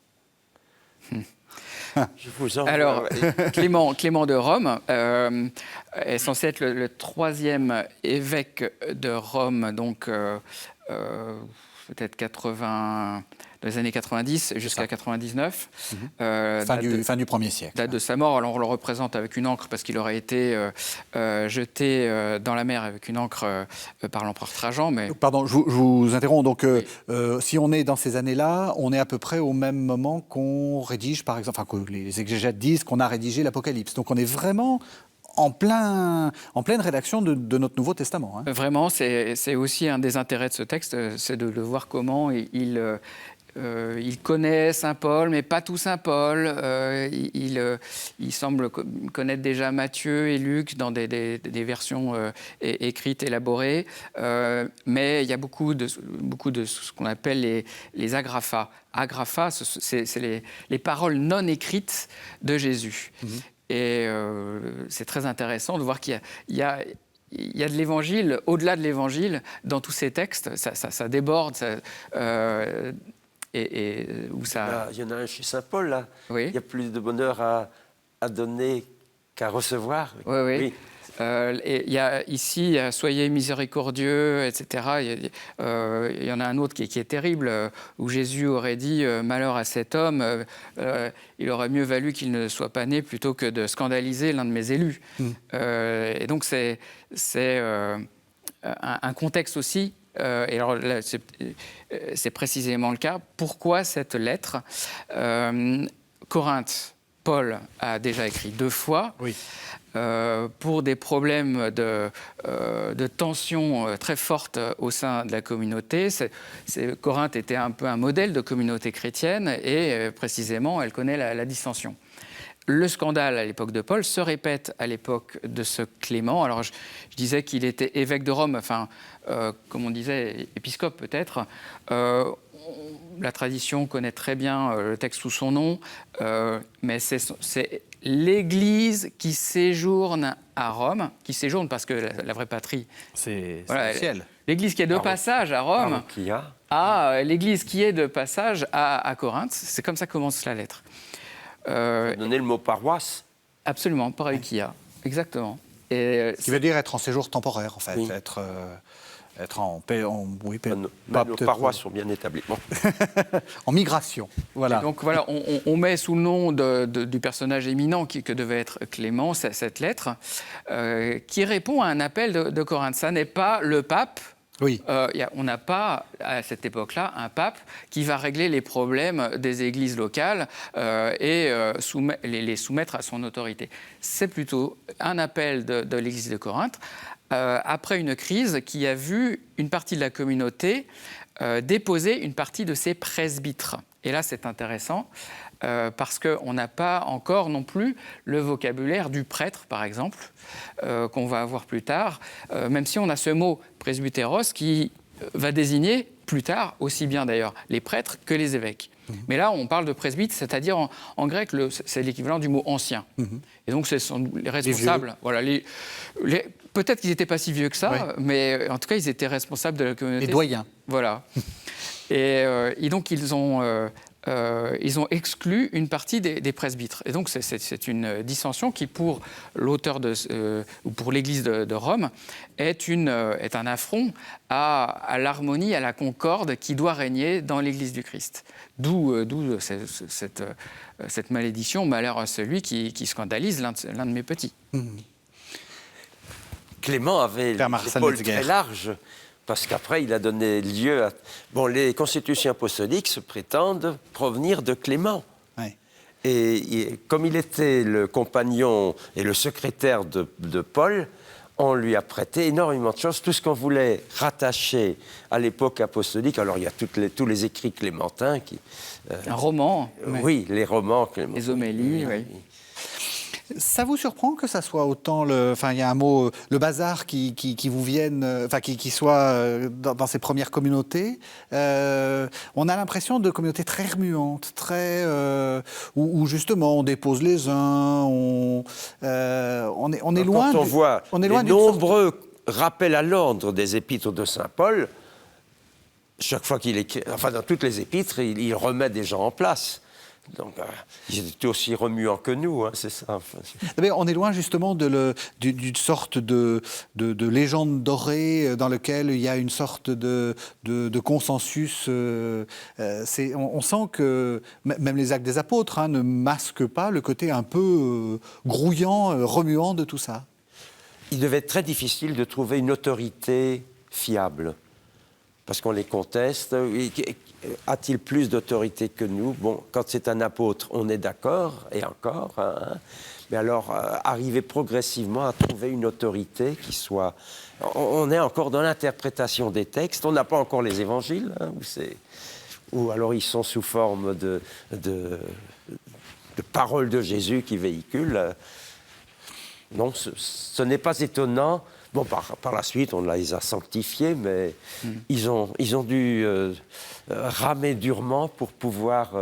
Je vous en... Alors, Clément de Rome est censé être le troisième évêque de Rome, donc peut-être 80... dans les années 90 jusqu'à 99. Fin du 1er siècle. Date de sa mort. Alors on le représente avec une encre parce qu'il aurait été jeté dans la mer avec une encre par l'empereur Trajan. Mais... Pardon, je vous interromps. Donc, si on est dans ces années-là, on est à peu près au même moment qu'on rédige, par exemple, enfin que les exégètes disent qu'on a rédigé l'Apocalypse. Donc on est vraiment en pleine rédaction de notre Nouveau Testament. Hein. Vraiment, c'est aussi un des intérêts de ce texte, c'est de voir comment il il connaît Saint Paul, mais pas tout Saint Paul. Il semble connaître déjà Matthieu et Luc dans des versions écrites, élaborées. Mais il y a beaucoup de ce qu'on appelle les agrapha. Agrapha, c'est les paroles non écrites de Jésus. Et c'est très intéressant de voir qu'il y a de l'évangile, au-delà de l'évangile, dans tous ces textes. Ça déborde. Où ça... Il y en a un chez Saint Paul, là. Oui. Il y a plus de bonheur à donner qu'à recevoir. Oui. Et il y a ici, soyez miséricordieux, etc. Il y en a un autre qui est terrible, où Jésus aurait dit malheur à cet homme, il aurait mieux valu qu'il ne soit pas né plutôt que de scandaliser l'un de mes élus. Et donc c'est un contexte aussi. Et alors là, c'est précisément le cas. Pourquoi cette lettre Corinthe, Paul a déjà écrit 2 fois. Oui. Pour des problèmes de tension très forte au sein de la communauté. Corinthe était un peu un modèle de communauté chrétienne et précisément, elle connaît la dissension. Le scandale à l'époque de Paul se répète à l'époque de ce Clément. Alors je disais qu'il était évêque de Rome, enfin, comme on disait, épiscope peut-être. La tradition connaît très bien le texte sous son nom, mais c'est l'Église qui séjourne à Rome, qui séjourne parce que la vraie patrie, c'est voilà, le ciel. L'Église qui est de passage à Rome, l'Église qui est de passage à Corinthe. C'est comme ça que commence la lettre. Donner le mot paroisse. Absolument, paroikia, exactement. Et ce qui veut dire être en séjour temporaire, en fait, oui. être en paix, nos paroisses sont bien établies. Bon. En migration, voilà. Et donc voilà, on met sous le nom du personnage éminent que devait être Clément cette lettre, qui répond à un appel de Corinthe. Ça n'est pas le pape. Oui. On n'a pas, à cette époque-là, un pape qui va régler les problèmes des églises locales et les soumettre à son autorité. C'est plutôt un appel de l'église de Corinthe après une crise qui a vu une partie de la communauté déposer une partie de ses presbytres. Et là, c'est intéressant parce qu'on n'a pas encore non plus le vocabulaire du prêtre, par exemple, qu'on va avoir plus tard, même si on a ce mot presbytéros qui va désigner plus tard, aussi bien d'ailleurs les prêtres que les évêques. Mais là, on parle de presbyte, c'est-à-dire en grec, c'est l'équivalent du mot ancien. Et donc, ce sont les responsables. Voilà, peut-être qu'ils n'étaient pas si vieux que ça, mais en tout cas, ils étaient responsables de la communauté. Les doyens. Voilà. Et donc, ils ont exclu une partie des presbytres. Et donc, c'est une dissension qui, pour l'auteur ou pour l'Église de Rome, est un affront à l'harmonie, à la concorde qui doit régner dans l'Église du Christ. D'où cette malédiction, malheur à celui qui scandalise l'un de mes petits. L'épaule très large. Parce qu'après, il a donné lieu à... Bon, les constitutions apostoliques se prétendent provenir de Clément. Oui. Et comme il était le compagnon et le secrétaire de Paul, on lui a prêté énormément de choses. Tout ce qu'on voulait rattacher à l'époque apostolique. Alors, il y a tous les écrits clémentins qui... Un roman. Oui, les romans clémentins. Les homélies, oui. Ça vous surprend que ça soit autant il y a un mot, le bazar qui vous vienne, qui soit dans ces premières communautés. On a l'impression de communautés très remuantes, où justement on dépose les uns, on est loin. Quand on voit les nombreux rappels à l'ordre des épîtres de Saint Paul, chaque fois qu'il écrit, dans toutes les épîtres, il remet des gens en place. Donc, ils étaient aussi remuants que nous, hein, c'est ça. Mais on est loin justement d'une sorte de légende dorée dans laquelle il y a une sorte de consensus. On sent que même les Actes des Apôtres ne masquent pas le côté un peu grouillant, remuant de tout ça. Il devait être très difficile de trouver une autorité fiable, parce qu'on les conteste. A-t-il plus d'autorité que nous? Bon, quand c'est un apôtre, on est d'accord, et encore. Hein. Mais alors, arriver progressivement à trouver une autorité qui soit... On est encore dans l'interprétation des textes. On n'a pas encore les évangiles, où ou alors ils sont sous forme de paroles de Jésus qui véhiculent. Donc ce n'est pas étonnant. Bon, par la suite, on les a sanctifiés, mais ils ont dû ramer durement pour pouvoir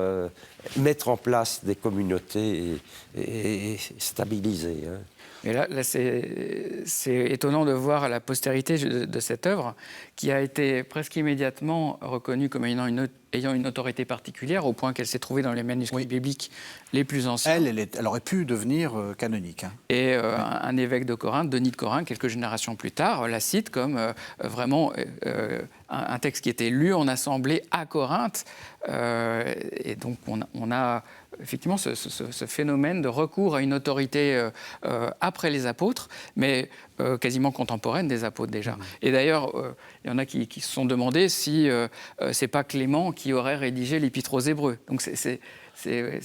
mettre en place des communautés et stabiliser. Hein. Et là c'est étonnant de voir la postérité de cette œuvre qui a été presque immédiatement reconnue comme ayant une autorité particulière, au point qu'elle s'est trouvée dans les manuscrits bibliques les plus anciens. Elle aurait pu devenir canonique. Hein. Et un évêque de Corinthe, Denis de Corinthe, quelques générations plus tard, la cite comme vraiment un texte qui était lu en assemblée à Corinthe. Et donc on a effectivement ce phénomène de recours à une autorité après les apôtres, mais quasiment contemporaine des apôtres déjà. Et d'ailleurs, il y en a qui se sont demandé si c'est pas Clément qui aurait rédigé l'Épître aux Hébreux. Donc c'est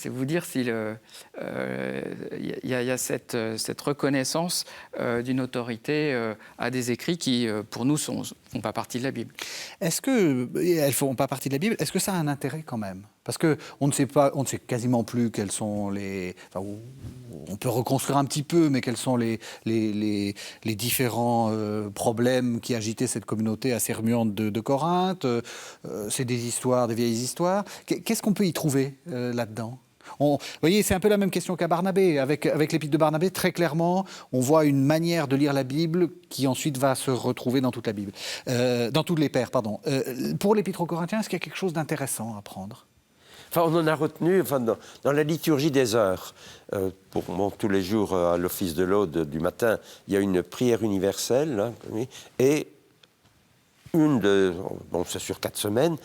vous dire s'il y a cette reconnaissance d'une autorité à des écrits qui, pour nous, font pas partie de la Bible. Est-ce qu'elles font pas partie de la Bible? Est-ce que ça a un intérêt quand même? Parce qu'on ne sait quasiment plus quels sont les... Enfin, on peut reconstruire un petit peu, mais quels sont les différents problèmes qui agitaient cette communauté assez remuante de Corinthe. C'est des histoires, des vieilles histoires. Qu'est-ce qu'on peut y trouver là-dedans? Vous voyez, c'est un peu la même question qu'à Barnabé. Avec l'épître de Barnabé, très clairement, on voit une manière de lire la Bible qui ensuite va se retrouver dans toute la Bible. Dans toutes les pères, pardon. Pour l'épître aux Corinthiens, est-ce qu'il y a quelque chose d'intéressant à prendre? Enfin, on en a retenu dans la liturgie des heures. Tous les jours, à l'office de l'Aude du matin, il y a une prière universelle. Hein, oui, et c'est sur 4 semaines,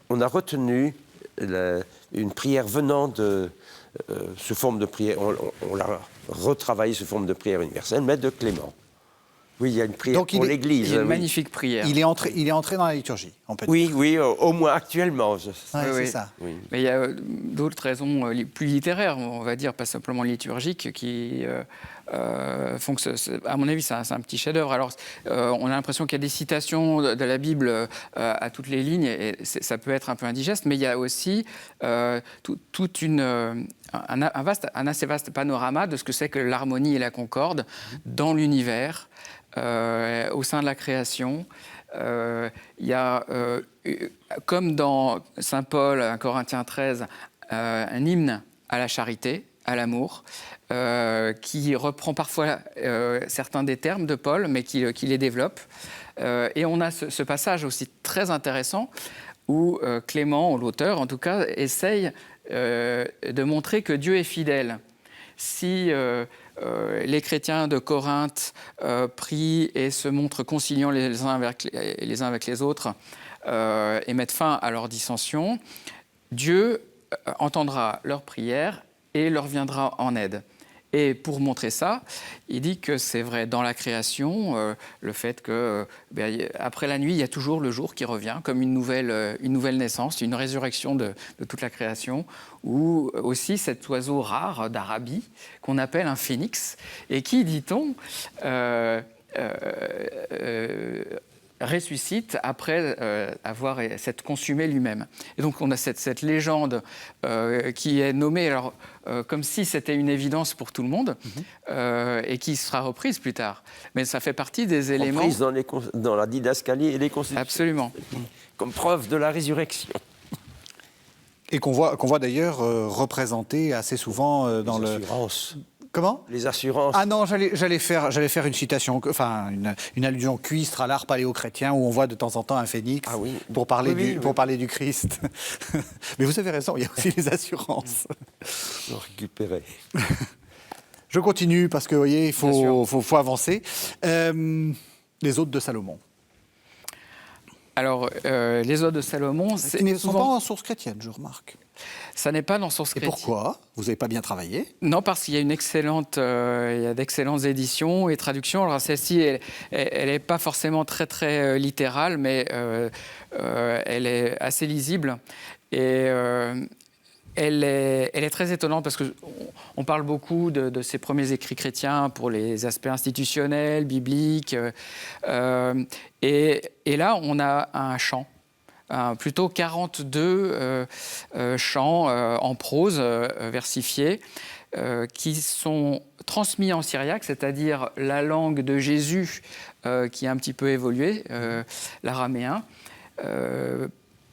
on a retenu une prière venant sous forme de prière. On l'a retravaillée sous forme de prière universelle, mais de Clément. Oui, il y a une prière pour l'Église. Il y a une magnifique prière. Il est entré dans la liturgie, on peut dire. Oui, au moins actuellement. C'est ça. Oui. Mais il y a d'autres raisons plus littéraires, on va dire, pas simplement liturgiques, qui font que, à mon avis, c'est un petit chef-d'œuvre. Alors, on a l'impression qu'il y a des citations de la Bible à toutes les lignes, et ça peut être un peu indigeste, mais il y a aussi un assez vaste panorama de ce que c'est que l'harmonie et la concorde dans l'univers, au sein de la création. Il y a, comme dans Saint Paul, 1 Corinthiens 13, un hymne à la charité, à l'amour, qui reprend parfois certains des termes de Paul, mais qui les développe. Et on a ce passage aussi très intéressant où Clément, l'auteur en tout cas, essaye de montrer que Dieu est fidèle. Si les chrétiens de Corinthe prient et se montrent conciliants les uns avec les autres et mettent fin à leurs dissensions, Dieu entendra leurs prières et leur viendra en aide. Et pour montrer ça, il dit que c'est vrai dans la création, le fait que après la nuit, il y a toujours le jour qui revient, comme une nouvelle naissance, une résurrection de toute la création, ou aussi cet oiseau rare d'Arabie qu'on appelle un phénix, et qui, dit-on, ressuscite après avoir s'être consumé lui-même. Et donc on a cette légende qui est nommée alors, comme si c'était une évidence pour tout le monde, et qui sera reprise plus tard. Mais ça fait partie des éléments... Reprise dans la didascalie et les constitutions. Absolument. Comme preuve de la résurrection. Et qu'on voit d'ailleurs représenté assez souvent dans les assurances. Comment? Les assurances. Ah non, j'allais faire une citation, enfin une allusion cuistre à l'art paléo-chrétien où on voit de temps en temps un phénix pour parler du Christ. Mais vous avez raison, il y a aussi les assurances. Récupérer. Je continue parce que vous voyez, il faut avancer. Les Odes de Salomon. Alors, les Odes de Salomon... Ils ne sont pas en source chrétienne, je remarque. Ça n'est pas dans source chrétienne. Et pourquoi? Vous n'avez pas bien travaillé? Non, parce qu'il y a d'excellentes éditions et traductions. Alors celle-ci, elle n'est pas forcément très très littérale, mais elle est assez lisible. Et elle est très étonnante parce qu'on parle beaucoup de ces premiers écrits chrétiens pour les aspects institutionnels, bibliques. Et là, on a un chant plutôt 42 chants en prose versifiés qui sont transmis en syriaque, c'est-à-dire la langue de Jésus qui a un petit peu évolué, l'araméen.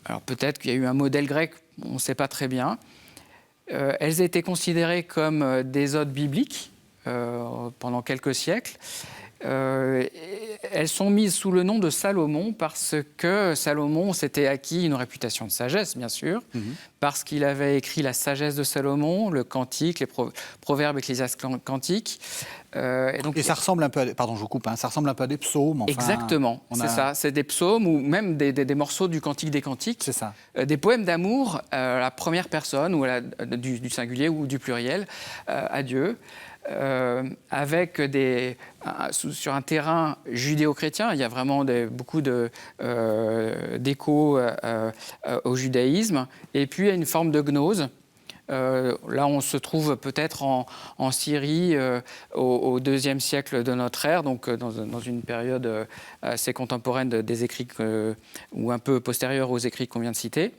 Alors peut-être qu'il y a eu un modèle grec, on ne sait pas très bien. Elles étaient considérées comme des odes bibliques pendant quelques siècles. Elles sont mises sous le nom de Salomon parce que Salomon s'était acquis une réputation de sagesse, bien sûr, parce qu'il avait écrit la sagesse de Salomon, le cantique, les proverbes ecclésiastiques. Et ça ressemble un peu à, pardon, je vous coupe, hein, ça ressemble un peu à des psaumes. Enfin, exactement, c'est ça. C'est des psaumes ou même des morceaux du Cantique des Cantiques. C'est ça. Des poèmes d'amour à la première personne, ou du singulier ou du pluriel, à Dieu. Avec sur un terrain judéo-chrétien, il y a vraiment beaucoup d'écho au judaïsme, et puis il y a une forme de gnose. Là, on se trouve peut-être en Syrie au IIe siècle de notre ère, donc dans une période assez contemporaine des écrits ou un peu postérieure aux écrits qu'on vient de citer.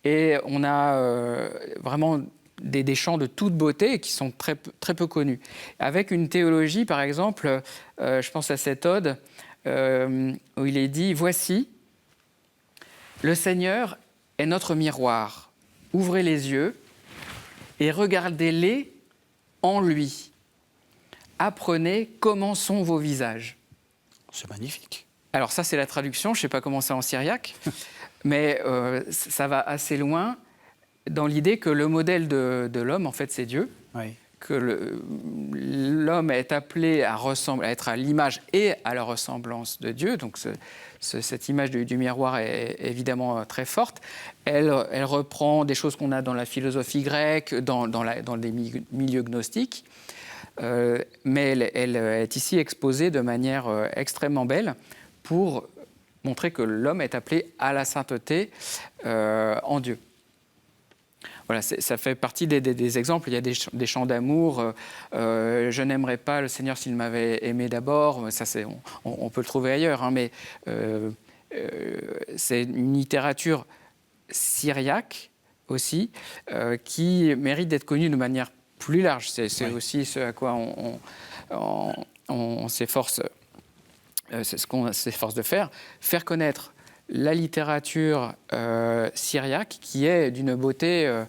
Et on a vraiment des chants de toute beauté qui sont très peu connus. Avec une théologie, par exemple, je pense à cette ode où il est dit « Voici, le Seigneur est notre miroir. Ouvrez les yeux et regardez-les en lui. Apprenez comment sont vos visages. » C'est magnifique. Alors ça, c'est la traduction. Je ne sais pas comment c'est en syriaque, mais ça va assez loin dans l'idée que le modèle de l'homme, en fait, c'est Dieu. Oui. Que l'homme est appelé à être à l'image et à la ressemblance de Dieu. Donc cette image du miroir est évidemment très forte. Elle reprend des choses qu'on a dans la philosophie grecque, dans les milieux gnostiques. Mais elle est ici exposée de manière extrêmement belle pour montrer que l'homme est appelé à la sainteté en Dieu. Voilà, ça fait partie des exemples. Il y a des chants d'amour. Je n'aimerais pas le Seigneur s'il m'avait aimé d'abord. Ça, on peut le trouver ailleurs, hein, mais c'est une littérature syriaque aussi qui mérite d'être connue de manière plus large. C'est aussi ce à quoi on s'efforce. C'est ce qu'on s'efforce de faire connaître la littérature syriaque qui est d'une beauté,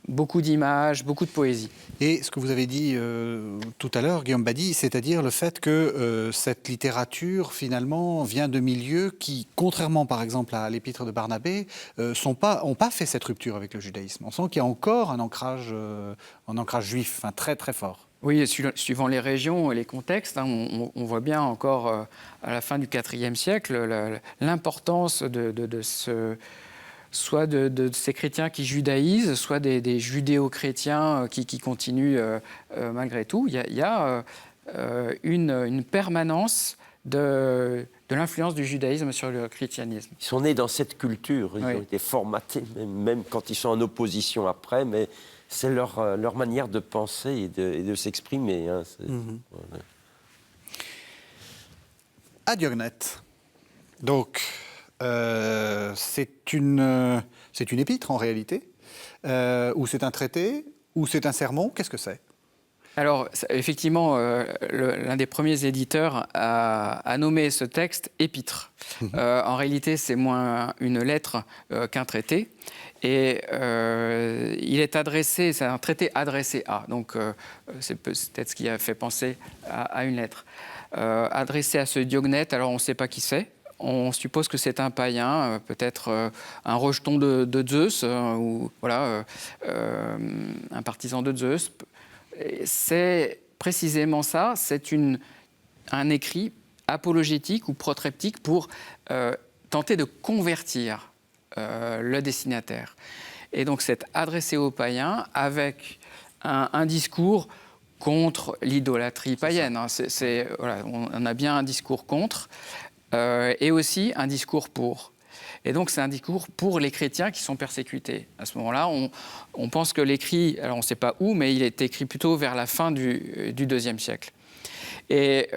beaucoup d'images, beaucoup de poésie. Et ce que vous avez dit tout à l'heure, Guillaume Badi, c'est-à-dire le fait que cette littérature, finalement, vient de milieux qui, contrairement par exemple à l'épître de Barnabé, n'ont pas fait cette rupture avec le judaïsme. On sent qu'il y a encore un ancrage juif, enfin, très très fort. Oui, suivant les régions et les contextes, hein, on voit bien encore à la fin du IVe siècle l'importance soit de ces chrétiens qui judaïsent, soit des judéo-chrétiens qui continuent malgré tout. Il y a une permanence de l'influence du judaïsme sur le christianisme. Ils sont nés dans cette culture, ils ont été formatés, même quand ils sont en opposition après, mais c'est leur manière de penser et de s'exprimer. Hein. Voilà. Adiognet. Donc, c'est une épître en réalité, ou c'est un traité, ou c'est un sermon, qu'est-ce que c'est ? Alors, effectivement, l'un des premiers éditeurs a nommé ce texte épître. En réalité, c'est moins une lettre qu'un traité. Et il est adressé, c'est un traité adressé à. Donc, c'est peut-être ce qui a fait penser à une lettre. Adressé à ce Diognet, alors on ne sait pas qui c'est. On suppose que c'est un païen, peut-être un rejeton de Zeus, ou voilà, un partisan de Zeus. C'est précisément ça, c'est un écrit apologétique ou protreptique pour tenter de convertir le destinataire. Et donc c'est adressé aux païens avec un discours contre l'idolâtrie païenne. Hein. Voilà, on a bien un discours contre et aussi un discours pour. Et donc, c'est un discours pour les chrétiens qui sont persécutés. À ce moment-là, on pense que l'écrit, alors on ne sait pas où, mais il est écrit plutôt vers la fin du IIe siècle. Et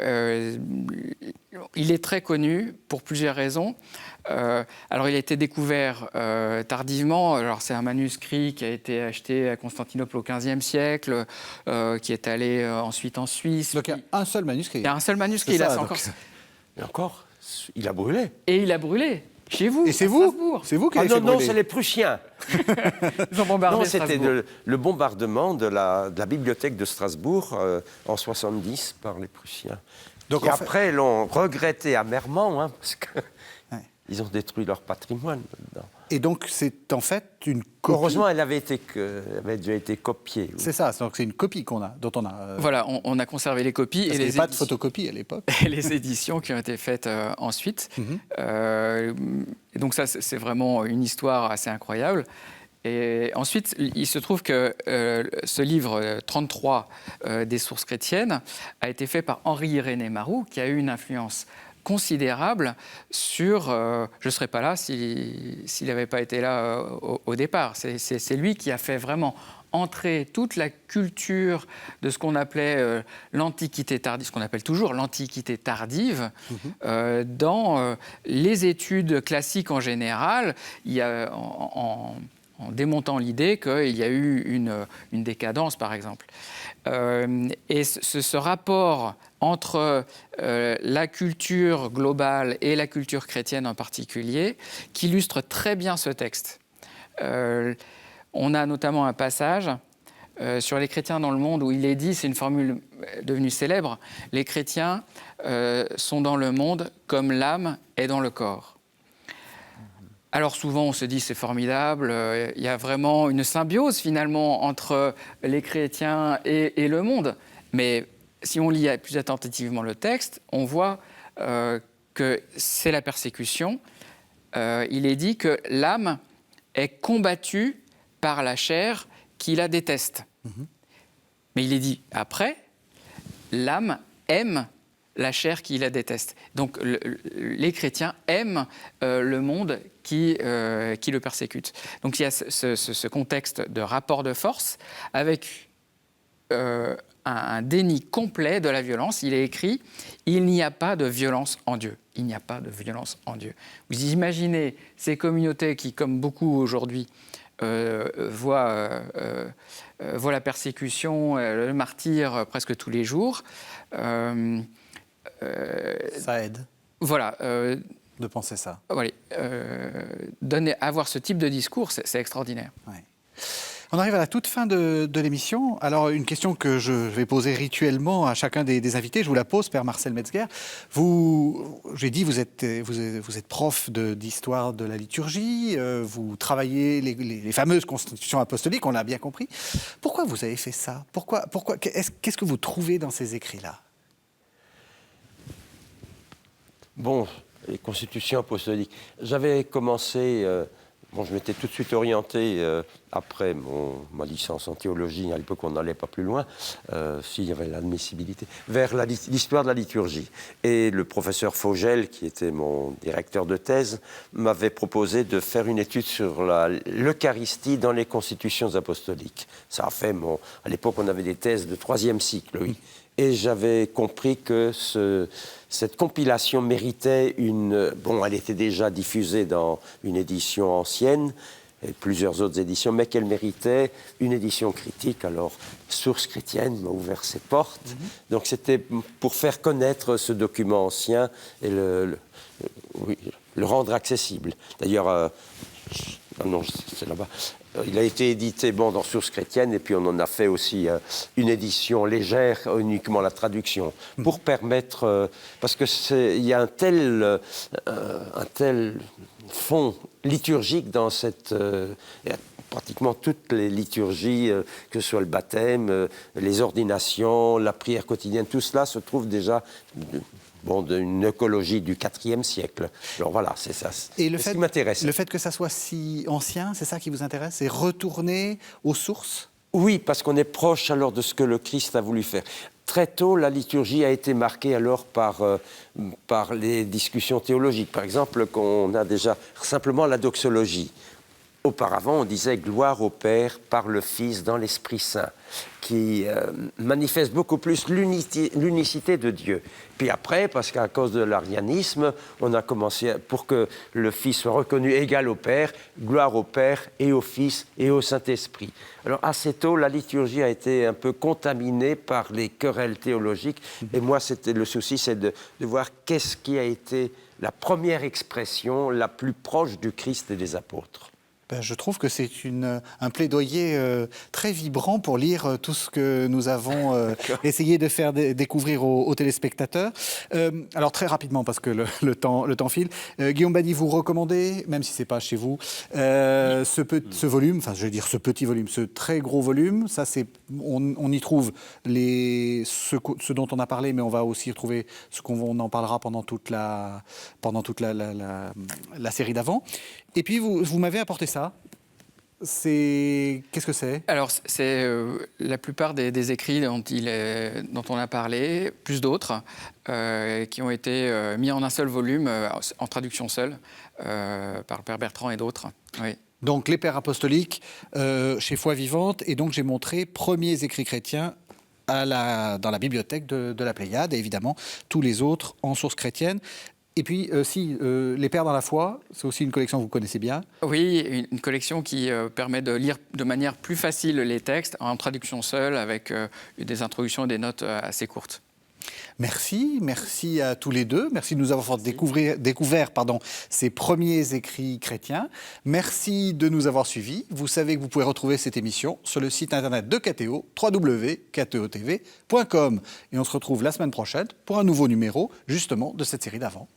il est très connu pour plusieurs raisons. Alors, il a été découvert tardivement. Alors, c'est un manuscrit qui a été acheté à Constantinople au XVe siècle, qui est allé ensuite en Suisse. Donc, il y a un seul manuscrit. Il y a un seul manuscrit. C'est Là, ça, c'est donc. encore... Et encore, il a brûlé. Et il a brûlé. Chez vous, Et c'est à vous Strasbourg. C'est vous qui Ah l'avez fait non, brûler. c'est les Prussiens. Ils ont bombardé Non, c'était Strasbourg. le bombardement de la bibliothèque de Strasbourg en 70 par les Prussiens. Donc, Et en fait- après, l'ont regretté amèrement, hein, parce que Ouais. ils ont détruit leur patrimoine là-dedans. Et donc, c'est en fait une copie. Heureusement, elle avait déjà été copiée. Oui. C'est ça, donc c'est une copie dont on a... Voilà, on a conservé les copies parce et qu'il n'y les avait pas de éditions- photocopie à l'époque. et les éditions qui ont été faites ensuite. Et donc ça, c'est vraiment une histoire assez incroyable. Et ensuite, il se trouve que ce livre 33 des sources chrétiennes a été fait par Henri-Irénée Marou, qui a eu une influence considérable sur... je ne serais pas là s'il n'avait pas été là au départ. C'est lui qui a fait vraiment entrer toute la culture de ce qu'on appelait l'Antiquité tardive, ce qu'on appelle toujours l'Antiquité tardive, dans les études classiques en général. Il y a, en démontant l'idée qu'il y a eu une décadence, par exemple. Et ce rapport entre la culture globale et la culture chrétienne en particulier, qui illustre très bien ce texte. On a notamment un passage sur les chrétiens dans le monde où il est dit, c'est une formule devenue célèbre, les chrétiens sont dans le monde comme l'âme est dans le corps. Alors souvent on se dit c'est formidable, il y a vraiment une symbiose finalement entre les chrétiens et le monde. Mais si on lit plus attentivement le texte, on voit que c'est la persécution. Il est dit que l'âme est combattue par la chair qui la déteste. Mais il est dit après, l'âme aime la chair qui la déteste. Donc les chrétiens aiment le monde qui le persécute. Donc il y a ce contexte de rapport de force avec un déni complet de la violence. Il est écrit « Il n'y a pas de violence en Dieu ». Il n'y a pas de violence en Dieu. Vous imaginez ces communautés qui, comme beaucoup aujourd'hui, voient la persécution, le martyre presque tous les jours. Ça aide Voilà. de penser ça. Voilà, avoir ce type de discours, c'est extraordinaire. Ouais. On arrive à la toute fin de l'émission. Alors, une question que je vais poser rituellement à chacun des invités, je vous la pose, Père Marcel Metzger. J'ai dit, vous êtes prof d'histoire de la liturgie, vous travaillez les fameuses constitutions apostoliques, on l'a bien compris. Pourquoi vous avez fait ça ? Qu'est-ce que vous trouvez dans ces écrits-là ? Bon, les constitutions apostoliques. J'avais commencé... je m'étais tout de suite orienté, après ma licence en théologie, à l'époque on n'allait pas plus loin, s'il y avait l'admissibilité, vers l'histoire de la liturgie. Et le professeur Fogel, qui était mon directeur de thèse, m'avait proposé de faire une étude sur l'Eucharistie dans les constitutions apostoliques. Ça a fait, à l'époque on avait des thèses de 3e cycle, oui. Et j'avais compris que cette compilation méritait elle était déjà diffusée dans une édition ancienne et plusieurs autres éditions, mais qu'elle méritait une édition critique. Alors, Sources chrétiennes m'a ouvert ses portes. Donc, c'était pour faire connaître ce document ancien et le rendre accessible. D'ailleurs, non, c'est là-bas. Il a été édité dans Sources chrétiennes et puis on en a fait aussi une édition légère, uniquement la traduction, pour permettre... parce qu'il y a un tel fond liturgique dans cette... pratiquement toutes les liturgies, que ce soit le baptême, les ordinations, la prière quotidienne, tout cela se trouve déjà... d'une écologie du IVe siècle. Alors voilà, c'est ça. Et ce qui m'intéresse. Le fait que ça soit si ancien, c'est ça qui vous intéresse ? C'est retourner aux sources ? Oui, parce qu'on est proche alors de ce que le Christ a voulu faire. Très tôt, la liturgie a été marquée alors par les discussions théologiques. Par exemple, qu'on a déjà simplement la doxologie. Auparavant, on disait gloire au Père par le Fils dans l'Esprit Saint, qui manifeste beaucoup plus l'unicité de Dieu. Puis après, parce qu'à cause de l'arianisme, on a commencé, pour que le Fils soit reconnu égal au Père, gloire au Père et au Fils et au Saint-Esprit. Alors assez tôt, la liturgie a été un peu contaminée par les querelles théologiques, et moi, le souci, c'est de voir qu'est-ce qui a été la première expression la plus proche du Christ et des apôtres. Je trouve que c'est un plaidoyer très vibrant pour lire tout ce que nous avons essayé de faire découvrir aux téléspectateurs. Alors très rapidement, parce que le temps file, Guillaume Bany, vous recommandez, même si ce n'est pas chez vous, ce volume, enfin je veux dire ce petit volume, ce très gros volume, ça, on y trouve ce dont on a parlé, mais on va aussi retrouver ce qu'on en parlera pendant toute la série d'avant. Et puis, vous m'avez apporté ça. Qu'est-ce que c'est ? Alors, c'est la plupart des écrits dont on a parlé, plus d'autres, qui ont été mis en un seul volume, en traduction seule, par le Père Bertrand et d'autres. Oui. Donc, les Pères apostoliques chez Foi Vivante. Et donc, j'ai montré premiers écrits chrétiens dans la bibliothèque de la Pléiade. Et évidemment, tous les autres en source chrétienne. Et puis, Les Pères dans la foi, c'est aussi une collection que vous connaissez bien. Oui, une collection qui permet de lire de manière plus facile les textes, en traduction seule, avec des introductions et des notes assez courtes. Merci à tous les deux. Merci de nous avoir découvert ces premiers écrits chrétiens. Merci de nous avoir suivis. Vous savez que vous pouvez retrouver cette émission sur le site internet de KTO, www.ktotv.com. Et on se retrouve la semaine prochaine pour un nouveau numéro, justement, de cette série d'avant.